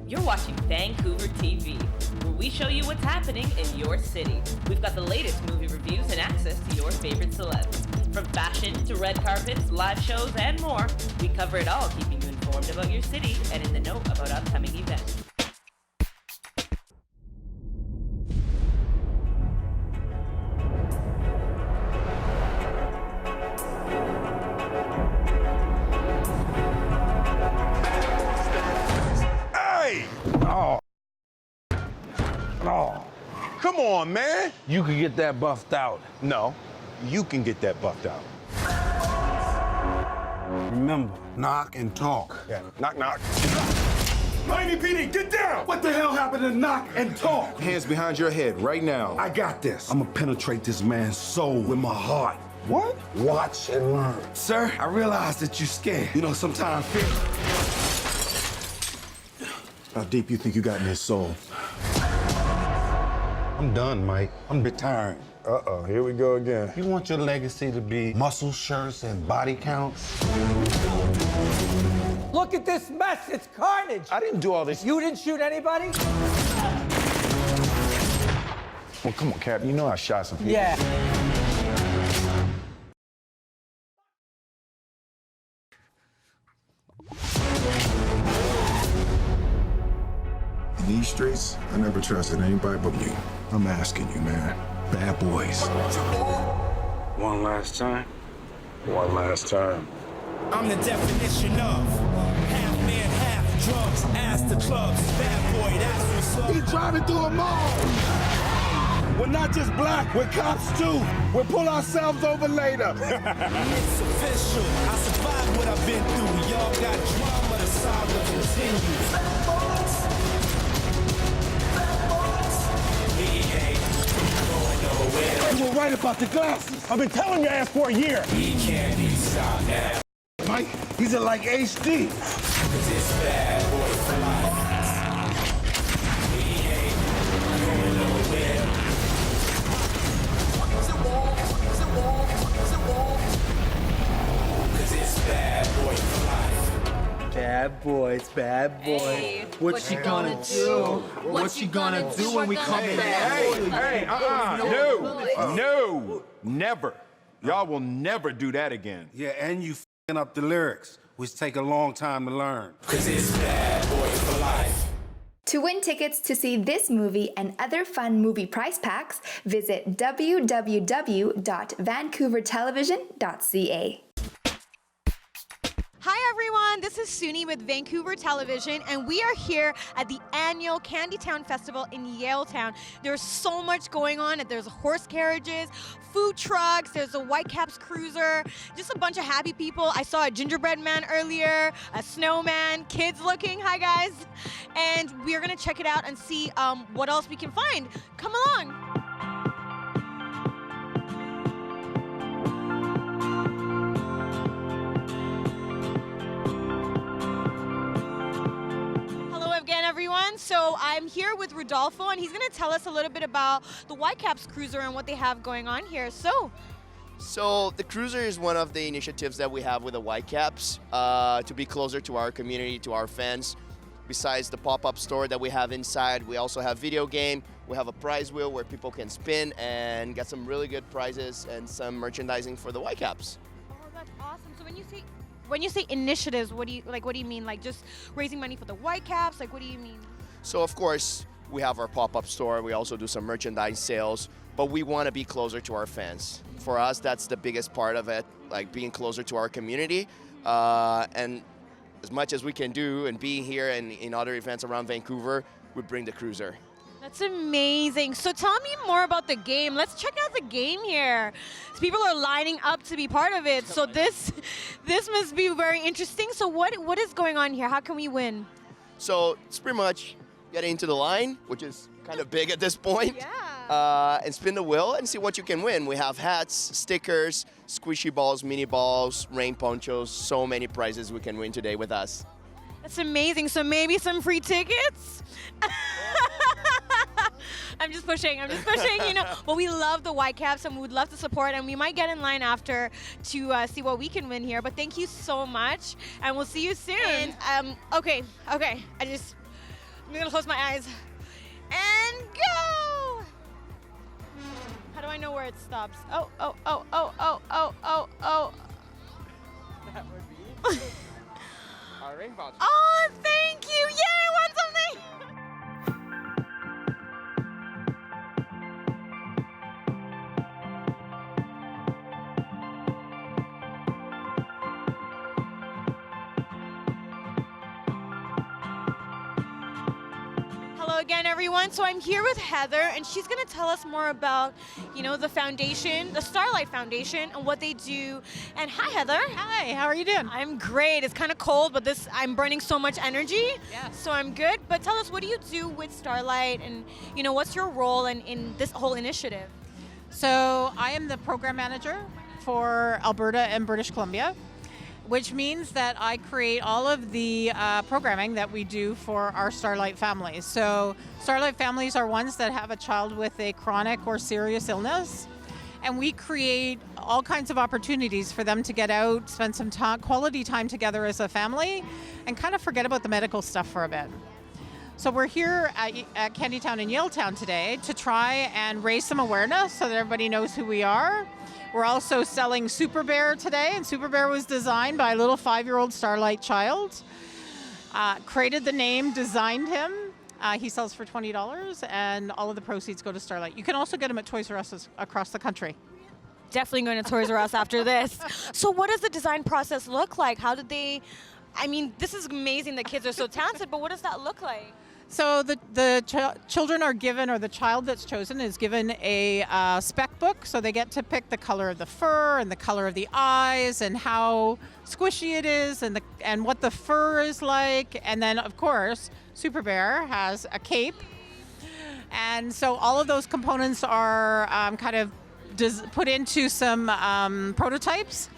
You're watching Vancouver TV, where we show you what's happening in your city. We've got the latest movie reviews and access to your favorite celebs. From fashion to red carpets, live shows, and more, we cover it all, keeping you informed about your city and in the know about upcoming events. Come on, man. You could get that buffed out. No, you can get that buffed out. Remember, knock and talk. Yeah, knock, knock. Miami PD, get down! What the hell happened to knock and talk? Hands behind your head right now. I got this. I'm gonna penetrate this man's soul with my heart. What? Watch and learn. Sir, I realize that you're scared. You know, sometimes fear. How deep you think you got in his soul? I'm done, Mike. I'm retiring. Uh-oh, here we go again. You want your legacy to be muscle shirts and body counts? Look at this mess, it's carnage. I didn't do all this. You didn't shoot anybody? Well, come on, Cap. You know I shot some people. Yeah. In these streets, I never trusted anybody but you. I'm asking you, man. Bad boys. One last time. One last time. I'm the definition of half man, half drugs, ass to clubs, bad boy, that's what's up. He trying to do them all. We're not just black, we're cops too. We'll pull ourselves over later. It's official, I survived what I've been through. Y'all got drama, the saga continues. You were right about the glasses. I've been telling your ass for a year. He can't be stopped now. Mike, these are like HD. Cause it's bad boy for life. We ain't going nowhere. Cause it's bad boy for life. Bad boys, bad boys. Hey, what she gonna do? What she gonna do when we come in? No, never. Y'all will never do that again. Yeah, and you f***ing up the lyrics, which take a long time to learn. Cause it's bad boy for life. To win tickets to see this movie and other fun movie prize packs, visit www.vancouvertelevision.ca. Hi everyone, this is Sunee with Vancouver Television, and we are here at the annual Candytown Festival in Yaletown. There's so much going on. There's horse carriages, food trucks, there's a Whitecaps cruiser, just a bunch of happy people. I saw a gingerbread man earlier, a snowman, kids looking, hi guys. And we're gonna check it out and see what else we can find. Come along. Everyone, so I'm here with Rodolfo, and he's going to tell us a little bit about the Whitecaps cruiser and what they have going on here. So the cruiser is one of the initiatives that we have with the Whitecaps to be closer to our community, to our fans. Besides the pop-up store that we have inside, we also have video game. We have a prize wheel where people can spin and get some really good prizes and some merchandising for the Whitecaps. Oh, that's awesome. So when you say initiatives, what do you mean? Like just raising money for the Whitecaps? Like what do you mean? So of course, we have our pop-up store. We also do some merchandise sales, but we want to be closer to our fans. For us, that's the biggest part of it, like being closer to our community. And as much as we can do and be here and in other events around Vancouver, we bring the cruiser. That's amazing. So tell me more about the game. Let's check out the game here. People are lining up to be part of it. So this must be very interesting. So what is going on here? How can we win? So it's pretty much getting into the line, which is kind of big at this point. Yeah. And spin the wheel and see what you can win. We have hats, stickers, squishy balls, mini balls, rain ponchos, so many prizes we can win today with us. That's amazing. So maybe some free tickets? I'm just pushing, you know. But we love the Whitecaps and we would love to support, and we might get in line after to see what we can win here. But thank you so much, and we'll see you soon. Okay. I'm gonna close my eyes and go. How do I know where it stops? Oh. That would be our ring voucher. Oh, thank you. Yay, I won something. Hello again, everyone. So I'm here with Heather, and she's going to tell us more about, you know, the foundation, the Starlight Foundation, and what they do. And hi, Heather. Hi, how are you doing? I'm great. It's kind of cold, but I'm burning so much energy. Yeah. So I'm good. But tell us, what do you do with Starlight, and, you know, what's your role in this whole initiative? So I am the program manager for Alberta and British Columbia, which means that I create all of the programming that we do for our Starlight families. So Starlight families are ones that have a child with a chronic or serious illness, and we create all kinds of opportunities for them to get out, spend some quality time together as a family, and kind of forget about the medical stuff for a bit. So we're here at Candytown and Yaletown today to try and raise some awareness so that everybody knows who we are. We're also selling Super Bear today, and Super Bear was designed by a little 5-year-old Starlight child. Created the name, designed him. He sells for $20, and all of the proceeds go to Starlight. You can also get him at Toys R Us across the country. Definitely going to Toys R Us after this. So what does the design process look like? How did they, I mean, this is amazing that kids are so talented, but what does that look like? So the children are given, or the child that's chosen is given a spec book, so they get to pick the color of the fur and the color of the eyes and how squishy it is and what the fur is like. And then, of course, Super Bear has a cape. And so all of those components are kind of put into some prototypes.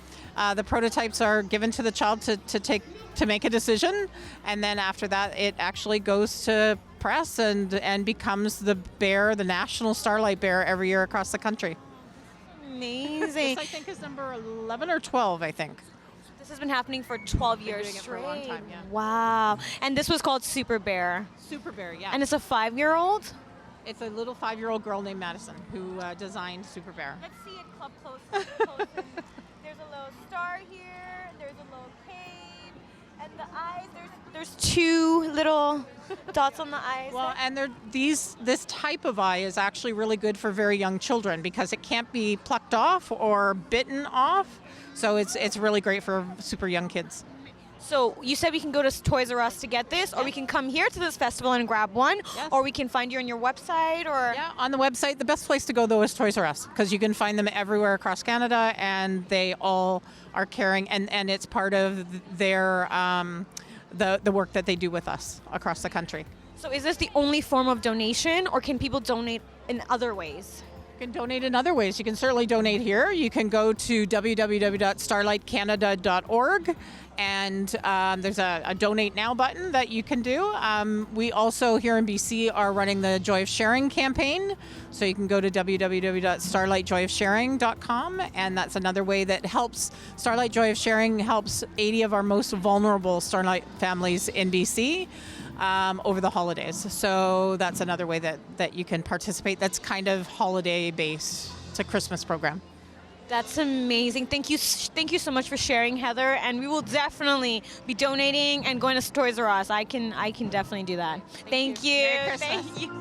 The prototypes are given to the child to make a decision, and then after that it actually goes to press and becomes the bear, the national Starlight Bear, every year across the country. Amazing. This I think is number 11 or 12, I think. This has been happening for 12 years doing it for a long time, yeah. Wow. And this was called Super Bear. Super Bear, yeah. And it's a 5-year-old? It's a little 5-year-old girl named Madison who designed Super Bear. Let's see it up close. There's a little star here. There's a little cave. And the eyes, there's 2 little dots on the eyes. Well, and this type of eye is actually really good for very young children because it can't be plucked off or bitten off. So it's really great for super young kids. So you said we can go to Toys R Us to get this, or we can come here to this festival and grab one, or we can find you on your website, or... Yeah, on the website. The best place to go, though, is Toys R Us, because you can find them everywhere across Canada, and they all are carrying, and it's part of their, the work that they do with us across the country. So is this the only form of donation, or can people donate in other ways? You can donate in other ways. You can certainly donate here. You can go to www.starlightcanada.org, and there's a Donate Now button that you can do. We also here in BC are running the Joy of Sharing campaign, so you can go to www.starlightjoyofsharing.com, and that's another way that helps. Starlight Joy of Sharing helps 80 of our most vulnerable Starlight families in BC. Over the holidays. So that's another way that you can participate. That's kind of holiday-based. It's a Christmas program. That's amazing. Thank you so much for sharing, Heather. And we will definitely be donating and going to Toys R Us. I can definitely do that. Thank you. Merry Christmas. Thank you.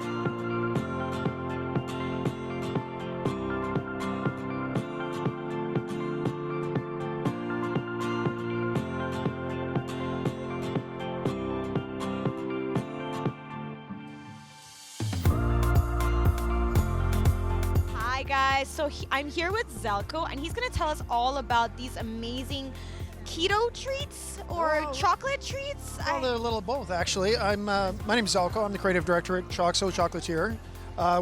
Hi guys, so I'm here with Zelko, and he's going to tell us all about these amazing keto treats or chocolate treats. Well, they're a little both, actually. My name's Zelko. I'm the creative director at Choxo Chocolatier.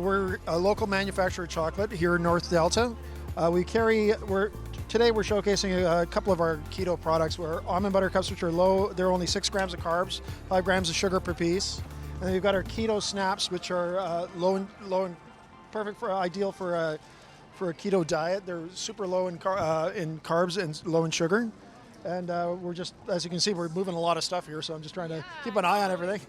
We're a local manufacturer of chocolate here in North Delta. Today we're showcasing a couple of our keto products. We're almond butter cups, which are low. They're only 6 grams of carbs, 5 grams of sugar per piece. And then we've got our keto snaps, which are low and perfect ideal for a keto diet. They're super low in carbs and low in sugar. And we're just, as you can see, we're moving a lot of stuff here, so I'm just trying to keep an eye on everything.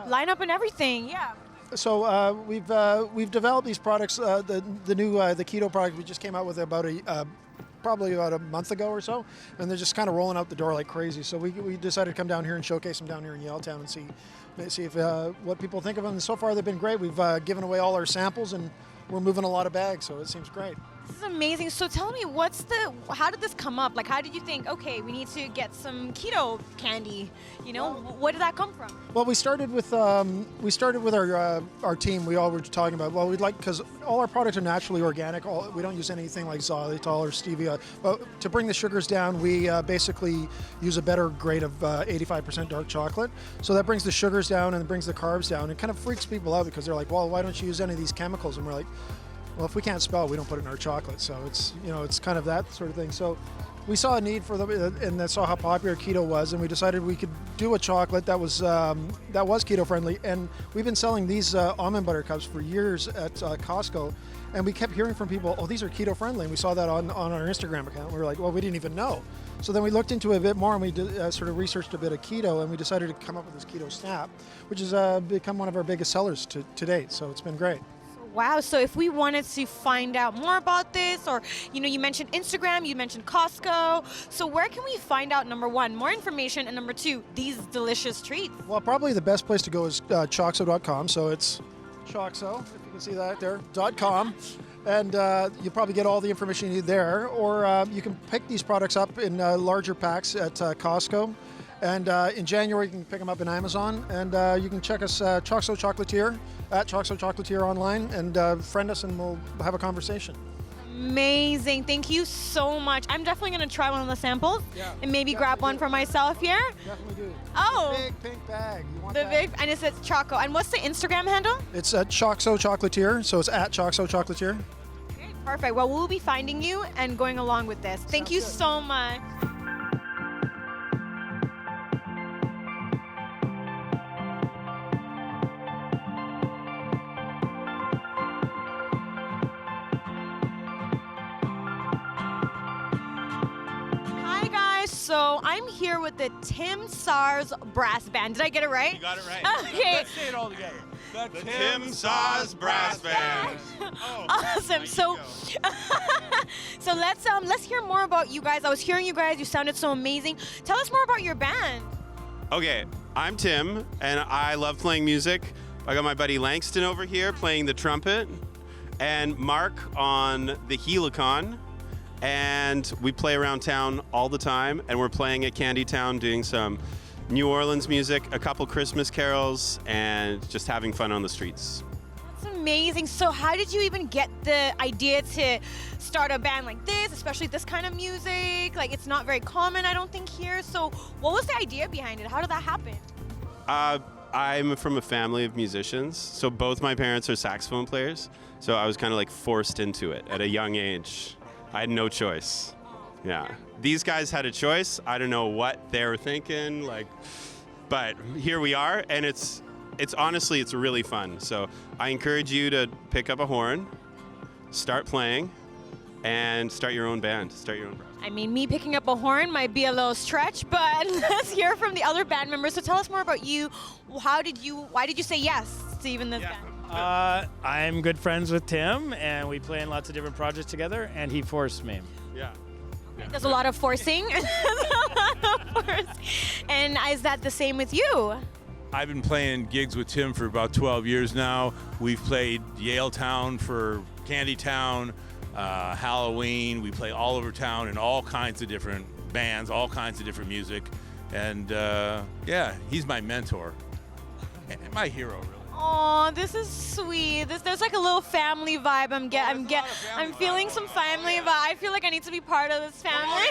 Lineup and everything, yeah. So we've developed these products. The keto product we just came out with probably about a month ago or so, and they're just kind of rolling out the door like crazy. So we decided to come down here and showcase them down here in Yaletown and see if what people think of them. And so far they've been great. We've given away all our samples and we're moving a lot of bags, so it seems great. This is amazing. So tell me, how did this come up? Like, how did you think, okay, we need to get some keto candy? You know, where did that come from? Well, we started with our team. We all were talking about, well, we'd like, because all our products are naturally organic. We don't use anything like xylitol or stevia. But to bring the sugars down, we basically use a better grade of 85% dark chocolate. So that brings the sugars down and it brings the carbs down. It kind of freaks people out because they're like, well, why don't you use any of these chemicals? And we're like, well, if we can't spell, we don't put it in our chocolate. So it's kind of that sort of thing. So we saw a need for them, and saw how popular keto was, and we decided we could do a chocolate that was keto friendly. And we've been selling these almond butter cups for years at Costco, and we kept hearing from people, oh, these are keto friendly. And we saw that on our Instagram account. We were like, well, we didn't even know. So then we looked into it a bit more, and we sort of researched a bit of keto, and we decided to come up with this keto snap, which has become one of our biggest sellers to date. So it's been great. Wow, so if we wanted to find out more about this, or, you mentioned Instagram, you mentioned Costco, so where can we find out, number one, more information, and number two, these delicious treats? Well, probably the best place to go is choxo.com, so it's choxo, if you can see that there, .com, and you'll probably get all the information you need there, or you can pick these products up in larger packs at Costco. And in January, you can pick them up in Amazon, and you can check us Choxo Chocolatier at Choxo Chocolatier online, and friend us, and we'll have a conversation. Amazing. Thank you so much. I'm definitely going to try one of the samples and maybe grab one for myself here. Definitely do. Oh. The big pink bag. You want the that? big, and it says Choco. And what's the Instagram handle? It's at Choxo Chocolatier, so it's at Choxo Chocolatier. Okay, perfect. Well, we'll be finding you and going along with this. Thank you so much. So I'm here with the Tim Sars Brass Band. Did I get it right? You got it right. Okay. Let's say it all together. The Tim Sars Brass Band. Oh, awesome. So, so let's hear more about you guys. I was hearing you guys. You sounded so amazing. Tell us more about your band. Okay, I'm Tim, and I love playing music. I got my buddy Langston over here playing the trumpet, and Mark on the helicon. And we play around town all the time, and we're playing at Candy Town doing some New Orleans music, a couple Christmas carols, and just having fun on the streets. That's amazing. So how did you even get the idea to start a band like this, especially this kind of music? Like, it's not very common, I don't think, here. So what was the idea behind it? How did that happen? I'm from a family of musicians, so both my parents are saxophone players, so I was kind of like forced into it at a young age. I had no choice. Yeah. These guys had a choice. I don't know what they were thinking, but here we are, and it's honestly, it's really fun. So I encourage you to pick up a horn, start playing, and start your own band. Start your own band. I mean, me picking up a horn might be a little stretch, but let's hear from the other band members. So tell us more about you. Why did you say yes to even this band? I'm good friends with Tim, and we play in lots of different projects together, and he forced me. Yeah. There's a lot of forcing. And is that the same with you? I've been playing gigs with Tim for about 12 years now. We've played Yaletown for Candy Town, Halloween. We play all over town in all kinds of different bands, all kinds of different music. And yeah, he's my mentor and my hero, really. Oh, this is sweet. There's like a little family vibe. I'm feeling some family vibe. I feel like I need to be part of this family.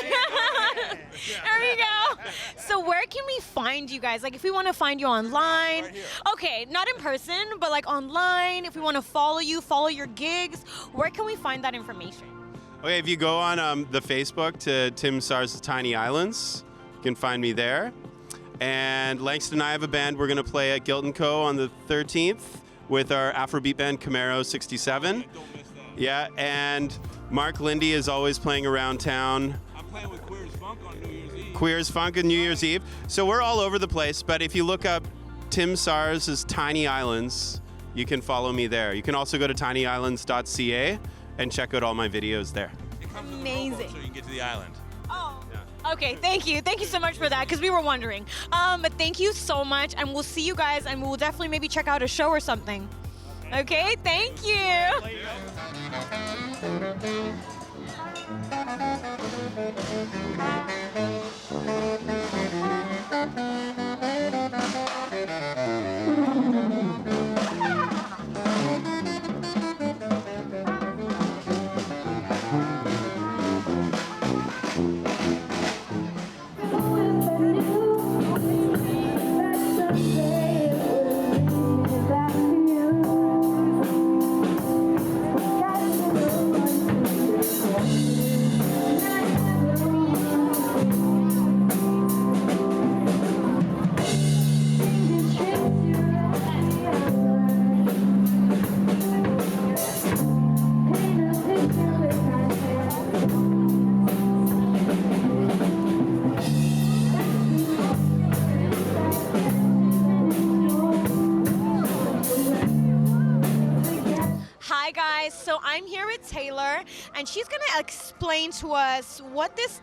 There we go. So where can we find you guys? Like, if we want to find you online, okay, not in person, but like online. If we want to follow you, follow your gigs, where can we find that information? Okay, if you go on the Facebook to Tim Sars' Tiny Islands, you can find me there. And Langston and I have a band. We're going to play at Guilt & Co. on the 13th with our Afrobeat band Camaro 67. Yeah, and Mark Lindy is always playing around town. I'm playing with Queer as Funk on New Year's Eve. Queer as Funk on New Year's Eve. So we're all over the place, but if you look up Tim Sars' Tiny Islands, you can follow me there. You can also go to tinyislands.ca and check out all my videos there. Amazing. So you can get to the island. Oh. Okay, thank you. Thank you so much for that, because we were wondering. But thank you so much, and we'll see you guys, and we'll definitely maybe check out a show or something. Okay, thank you. Hi guys, so I'm here with Taylor, and she's gonna explain to us what this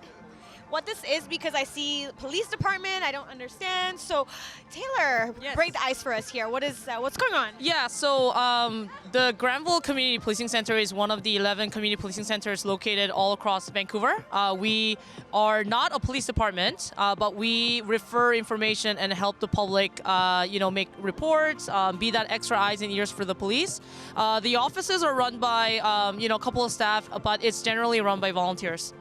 is, because I see police department, I don't understand. So Taylor, break the ice for us here. What's going on? Yeah, so the Granville Community Policing Center is one of the 11 community policing centers located all across Vancouver. We are not a police department, but we refer information and help the public, make reports, be that extra eyes and ears for the police. The offices are run by, a couple of staff, but it's generally run by volunteers.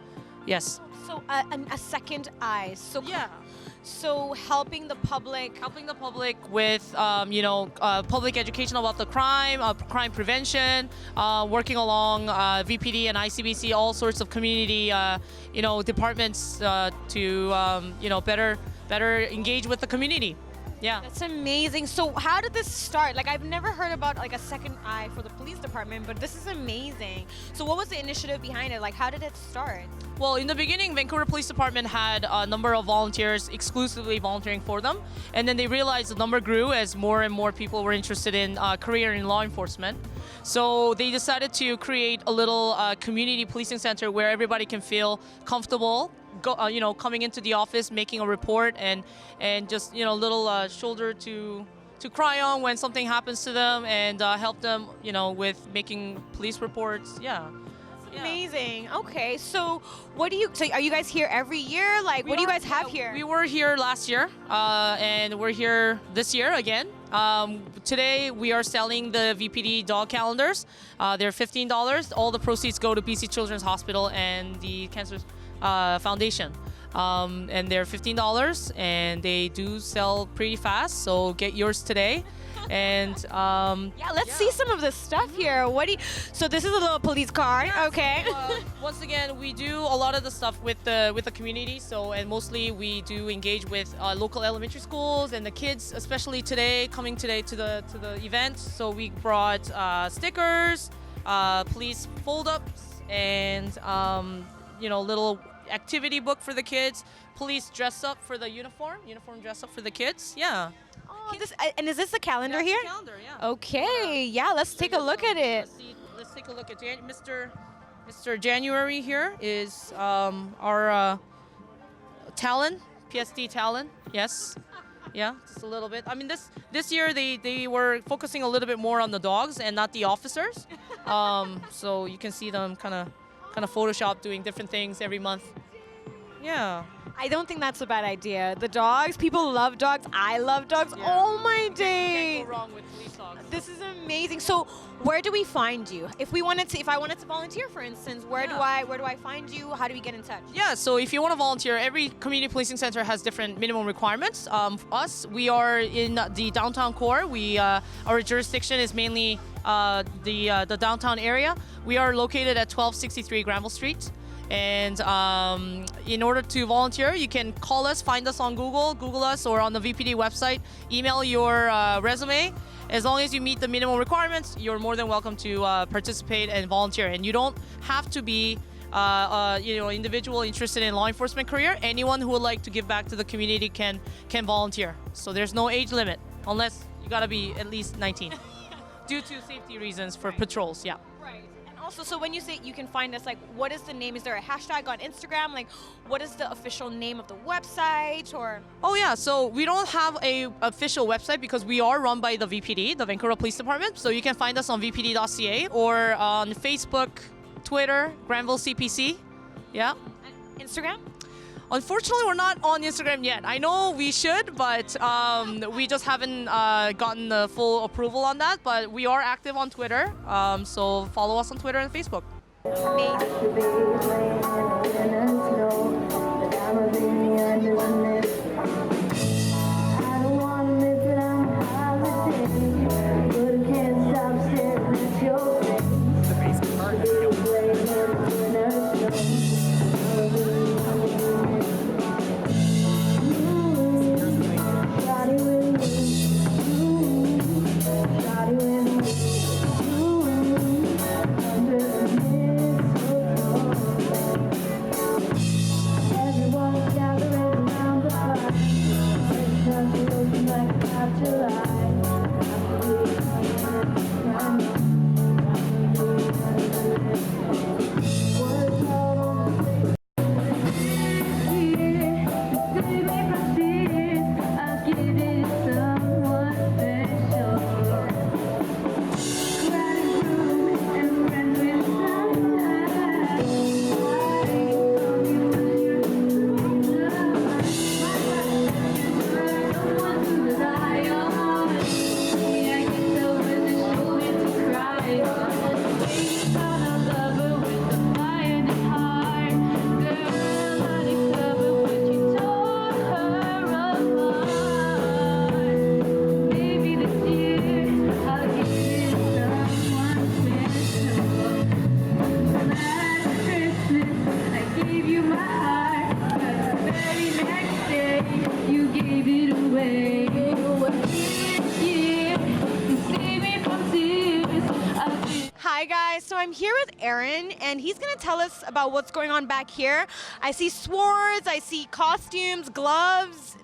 Yes. So a second eye. So yeah. So helping the public with public education about the crime prevention, working along VPD and ICBC, all sorts of community departments to better engage with the community. Yeah. That's amazing. So how did this start? Like, I've never heard about like a second eye for the police department, but this is amazing. So what was the initiative behind it? Like, how did it start? Well, in the beginning, Vancouver Police Department had a number of volunteers exclusively volunteering for them. And then they realized the number grew as more and more people were interested in career in law enforcement. So they decided to create a little community policing center where everybody can feel comfortable coming into the office, making a report, and just little shoulder to cry on when something happens to them, and help them with making police reports. Yeah. Amazing. Okay, so are you guys here every year? Like, what do you guys have here? We were here last year, and we're here this year again. Today we are selling the VPD dog calendars. They're $15. All the proceeds go to BC Children's Hospital and the Cancer Foundation. And they're $15, and they do sell pretty fast, so get yours today. And let's see some of this stuff here. So this is a little police car. Yeah, okay. So, once again, we do a lot of the stuff with the community. So, and mostly we do engage with local elementary schools and the kids, especially coming today to the event. So we brought stickers, police fold-ups, and little activity book for the kids. Police dress up for the uniform dress up for the kids. Yeah. Oh, is this the calendar here? The calendar, yeah. Okay, let's take a look at it. Let's take a look at Mr. January here is our Talon, PSD Talon. Yes. Yeah, just a little bit. I mean, this year they were focusing a little bit more on the dogs and not the officers. So you can see them kind of Photoshop doing different things every month. Yeah. I don't think that's a bad idea. The dogs, people love dogs. I love dogs. Yeah. Oh my days. Can't go wrong with police dogs. This is amazing. So where do we find you? If I wanted to volunteer, for instance, where do I find you? How do we get in touch? Yeah, so if you want to volunteer, every community policing center has different minimum requirements. We are in the downtown core. Our jurisdiction is mainly the downtown area. We are located at 1263 Granville Street. And in order to volunteer, you can call us, find us on Google us, or on the VPD website, email your resume. As long as you meet the minimum requirements, you're more than welcome to participate and volunteer. And you don't have to be individual interested in law enforcement career. Anyone who would like to give back to the community can volunteer. So there's no age limit, unless you gotta be at least 19, due to safety reasons for patrols. Yeah. Right. And also, so when you say you can find us, like, what is the name? Is there a hashtag on Instagram? Like, what is the official name of the website? Or Oh yeah, so we don't have a official website because we are run by the VPD, the Vancouver Police Department. So you can find us on vpd.ca or on Facebook, Twitter, Granville CPC. Yeah. Instagram? Unfortunately, we're not on Instagram yet. I know we should, but we just haven't gotten the full approval on that. But we are active on Twitter, so follow us on Twitter and Facebook. Hi guys, so I'm here with Aaron and he's gonna tell us about what's going on back here. I see swords, I see costumes, gloves,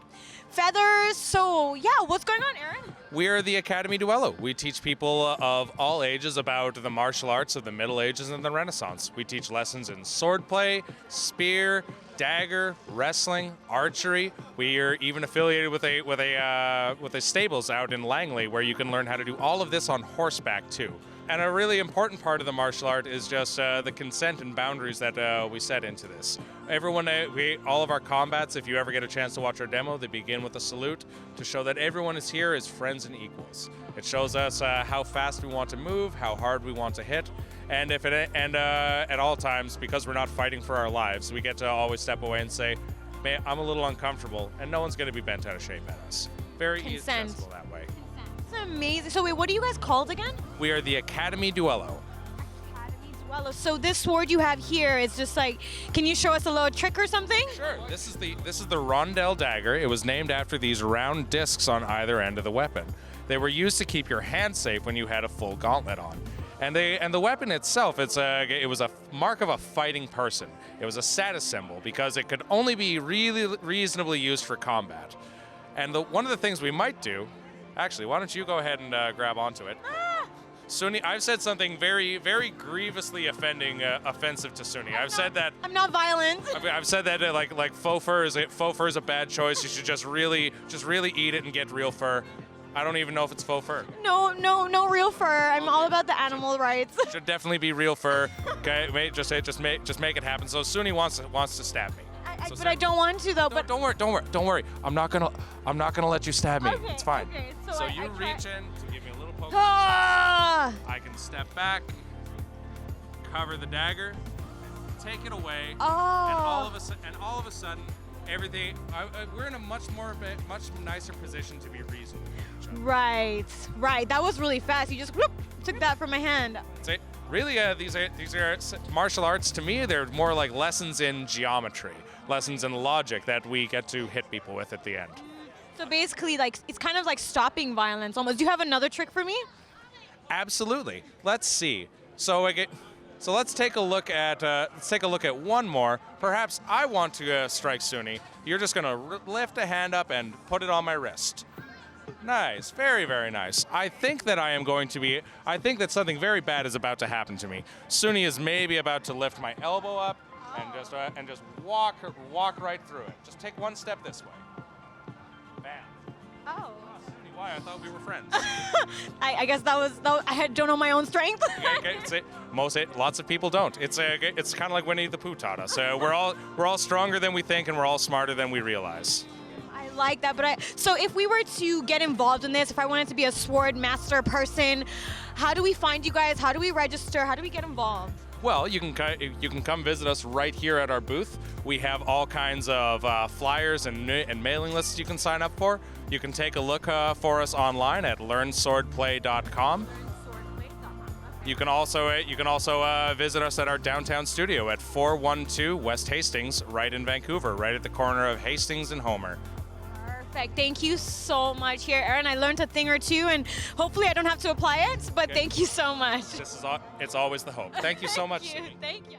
feathers. So yeah, what's going on, Aaron? We're the Academy Duello. We teach people of all ages about the martial arts of the Middle Ages and the Renaissance. We teach lessons in swordplay, spear, dagger, wrestling, archery. We are even affiliated with a stables out in Langley where you can learn how to do all of this on horseback too. And a really important part of the martial art is just the consent and boundaries that we set into this. All of our combats, if you ever get a chance to watch our demo, they begin with a salute to show that everyone is here as friends and equals. It shows us how fast we want to move, how hard we want to hit, and at all times, because we're not fighting for our lives, we get to always step away and say, "Man, I'm a little uncomfortable," and no one's going to be bent out of shape at us. Very easy accessible that way. That's amazing. So wait, what are you guys called again? We are the Academy Duello. Well, so this sword you have here is just like, can you show us a little trick or something? Sure. This is the Rondelle Dagger. It was named after these round discs on either end of the weapon. They were used to keep your hand safe when you had a full gauntlet on. And the weapon itself, it was a mark of a fighting person. It was a status symbol because it could only be really reasonably used for combat. And one of the things we might do, actually, why don't you go ahead and grab onto it? Sunee, I've said something very, very grievously offensive to Sunee. I've said that I'm not violent. I've said that like faux fur is a bad choice. You should just really eat it and get real fur. I don't even know if it's faux fur. No real fur. I'm all about the animal rights. Should definitely be real fur. Okay, just make it happen. So Sunee wants to stab me. But I don't want to though. No, don't worry. I'm not gonna let you stab me. Okay, It's fine. okay, so you reach in to give me a little poke. Ah! I can step back, cover the dagger, take it away, Oh. and all of a sudden, everything. We're in a much nicer position to be reasonable with each other. Right. That was really fast. You just whoop, took that from my hand. That's it. Really, these are martial arts. To me, they're more like lessons in geometry, lessons in logic that we get to hit people with at the end. So basically, like it's kind of like stopping violence almost. Do you have another trick for me? Absolutely. Let's see. So let's take a look at one more. Perhaps I want to strike Sunee. You're just gonna lift a hand up and put it on my wrist. Nice, very, very nice. I think that something very bad is about to happen to me. Sunee is maybe about to lift my elbow up and just walk right through it. Just take one step this way. Bam. Oh. Sunee, why? I thought we were friends. I guess I don't know my own strength. Lots of people don't. It's kind of like Winnie the Pooh taught us. We're all stronger than we think, and we're all smarter than we realize. I like that, so if we were to get involved in this, if I wanted to be a sword master person, how do we find you guys? How do we register? How do we get involved? Well, you can come visit us right here at our booth. We have all kinds of flyers and mailing lists you can sign up for. You can take a look for us online at learnswordplay.com. You can also visit us at our downtown studio at 412 West Hastings, right in Vancouver, right at the corner of Hastings and Homer. Perfect. Thank you so much here, Aaron. I learned a thing or two, and hopefully I don't have to apply it, but thank you so much. It's always the hope. Thank you so much. Thank you.